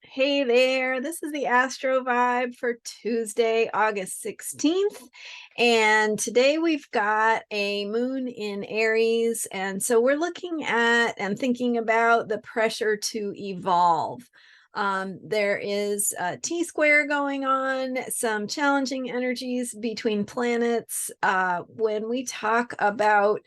Hey there, this is the Astro Vibe for Tuesday, August 16th. And today we've got a moon in Aries. And so we're looking at and thinking about the pressure to evolve. There is a T square going on, some challenging energies between planets. When we talk about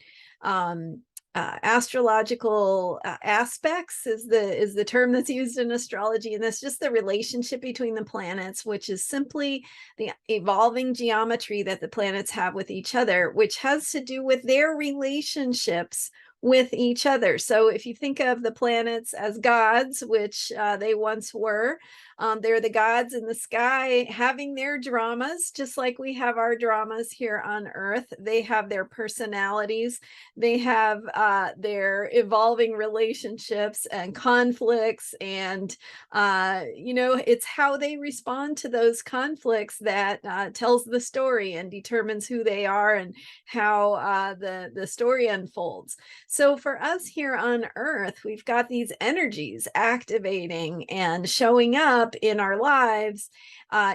astrological aspects is the term that's used in astrology, and that's just the relationship between the planets, which is simply the evolving geometry that the planets have with each other, which has to do with their relationships with each other. So if you think of the planets as gods, which they once were, they're the gods in the sky having their dramas, just like we have our dramas here on Earth. They have their personalities, they have their evolving relationships and conflicts, and it's how they respond to those conflicts that tells the story and determines who they are and how the story unfolds. So for us here on Earth, we've got these energies activating and showing up in our lives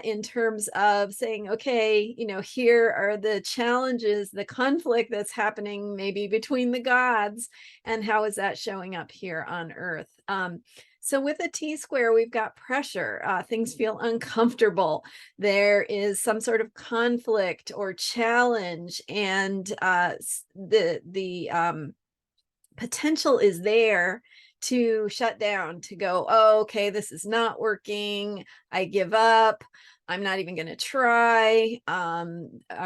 in terms of saying, okay, here are the challenges, the conflict that's happening maybe between the gods, and how is that showing up here on Earth? So with a T square, we've got pressure. Things feel uncomfortable. There is some sort of conflict or challenge, and the potential is there to shut down, to go, oh, okay, this is not working. I give up. I'm not even going to try.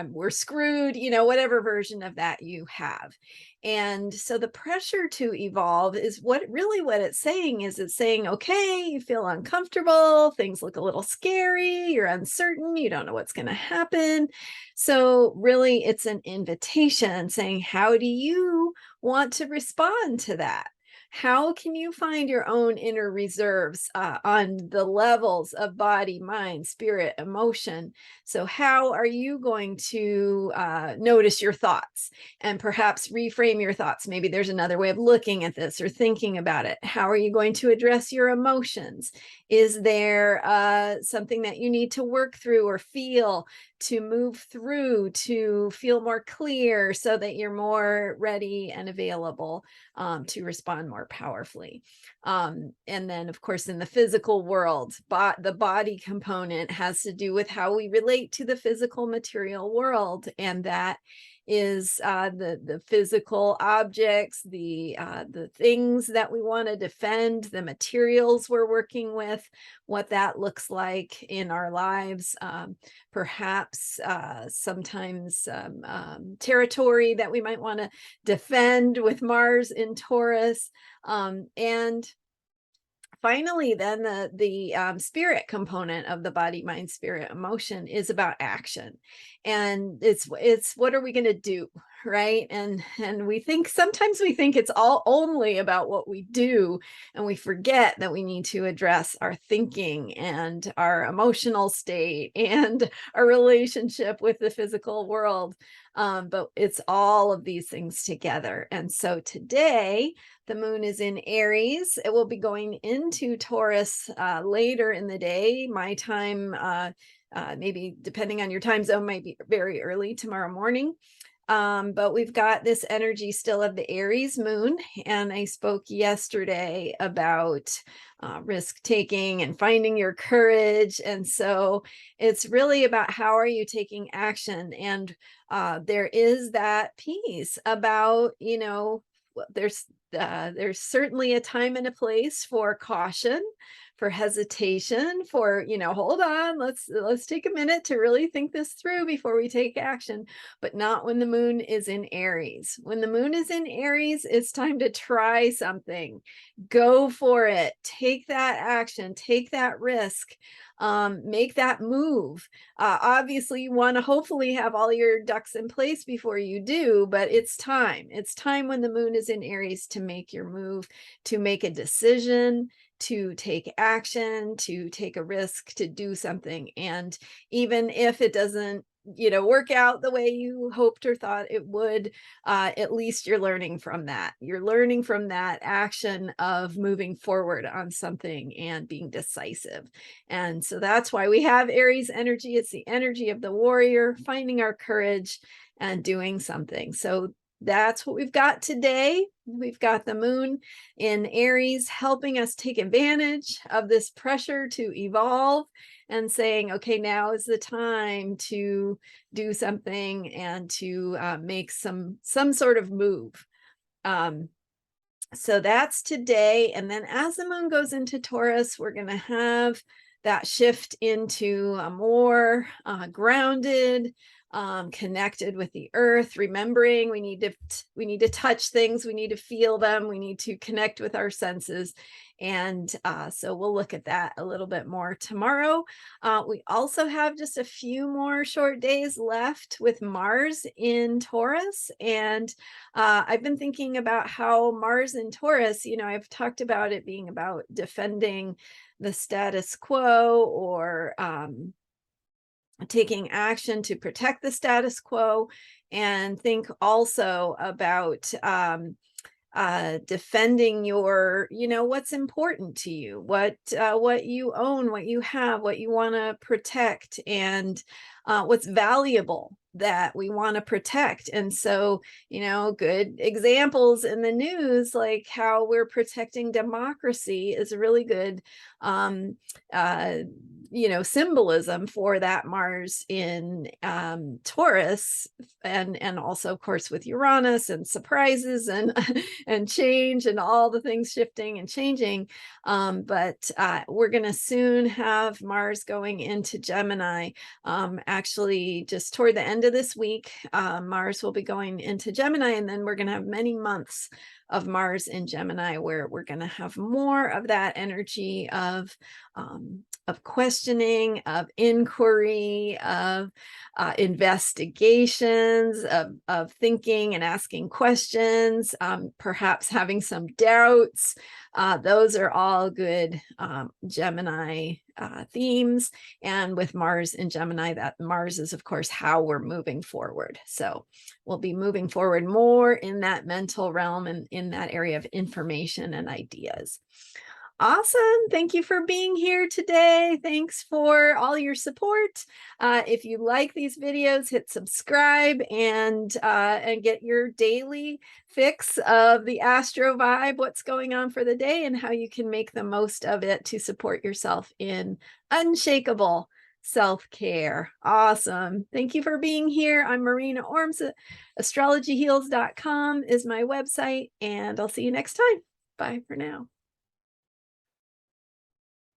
We're screwed, whatever version of that you have. And so the pressure to evolve is what it's saying is it's saying, okay, you feel uncomfortable. Things look a little scary. You're uncertain. You don't know what's going to happen. So really it's an invitation saying, how do you want to respond to that? How can you find your own inner reserves on the levels of body, mind, spirit, emotion? So how are you going to notice your thoughts and perhaps reframe your thoughts? Maybe there's another way of looking at this or thinking about it. How are you going to address your emotions? Is there something that you need to work through or feel to move through, to feel more clear so that you're more ready and available to respond more powerfully? And then, of course, in the physical world, the body component has to do with how we relate to the physical material world. And that is the physical objects, the things that we want to defend, the materials we're working with, what that looks like in our lives, perhaps sometimes territory that we might want to defend with Mars in Taurus, and finally, then the spirit component of the body, mind, spirit, emotion is about action, and it's what are we going to do, right? And sometimes we think it's all only about what we do, and we forget that we need to address our thinking and our emotional state and our relationship with the physical world. But it's all of these things together. And so today, the moon is in Aries. It will be going into Taurus later in the day. My time, maybe depending on your time zone, might be very early tomorrow morning. But we've got this energy still of the Aries moon. And I spoke yesterday about risk taking and finding your courage. And so it's really about how are you taking action? And there is that piece about, there's certainly a time and a place for caution, for hesitation, for, hold on, let's take a minute to really think this through before we take action, but not when the moon is in Aries. When the moon is in Aries, it's time to try something. Go for it. Take that action, take that risk, make that move. Obviously, you want to hopefully have all your ducks in place before you do, but it's time. It's time when the moon is in Aries to make your move, to make a decision, to take action, to take a risk, to do something. And even if it doesn't work out the way you hoped or thought it would, at least you're learning from that. You're learning from that action of moving forward on something and being decisive. And so that's why we have Aries energy. It's the energy of the warrior, finding our courage and doing something. So that's what we've got today. We've got the moon in Aries helping us take advantage of this pressure to evolve and saying, okay, now is the time to do something and to make some sort of move. So that's today. And then as the moon goes into Taurus, we're going to have that shift into a more grounded, connected with the earth, remembering we need to touch things, we need to feel them, we need to connect with our senses. And so we'll look at that a little bit more tomorrow. We also have just a few more short days left with Mars in Taurus. And I've been thinking about how Mars in Taurus, I've talked about it being about defending the status quo, or taking action to protect the status quo, and think also about defending your, what's important to you, what you own, what you have, what you want to protect, and what's valuable that we want to protect. And so, good examples in the news, like how we're protecting democracy, is a really good symbolism for that Mars in Taurus, and also of course with Uranus and surprises and and change and all the things shifting and changing. But we're going to soon have Mars going into Gemini. Actually, just toward the end of this week, Mars will be going into Gemini, and then we're going to have many months of Mars in Gemini, where we're going to have more of that energy of questioning, of inquiry, of investigations, of thinking and asking questions, perhaps having some doubts. Those are all good Gemini themes. And with Mars in Gemini, that Mars is, of course, how we're moving forward. So we'll be moving forward more in that mental realm and in that area of information and ideas. Awesome. Thank you for being here today. Thanks for all your support. If you like these videos, hit subscribe and get your daily fix of the Astro vibe, what's going on for the day, and how you can make the most of it to support yourself in unshakable self-care. Awesome. Thank you for being here. I'm Marina Ormes. Astrologyheals.com is my website, and I'll see you next time. Bye for now.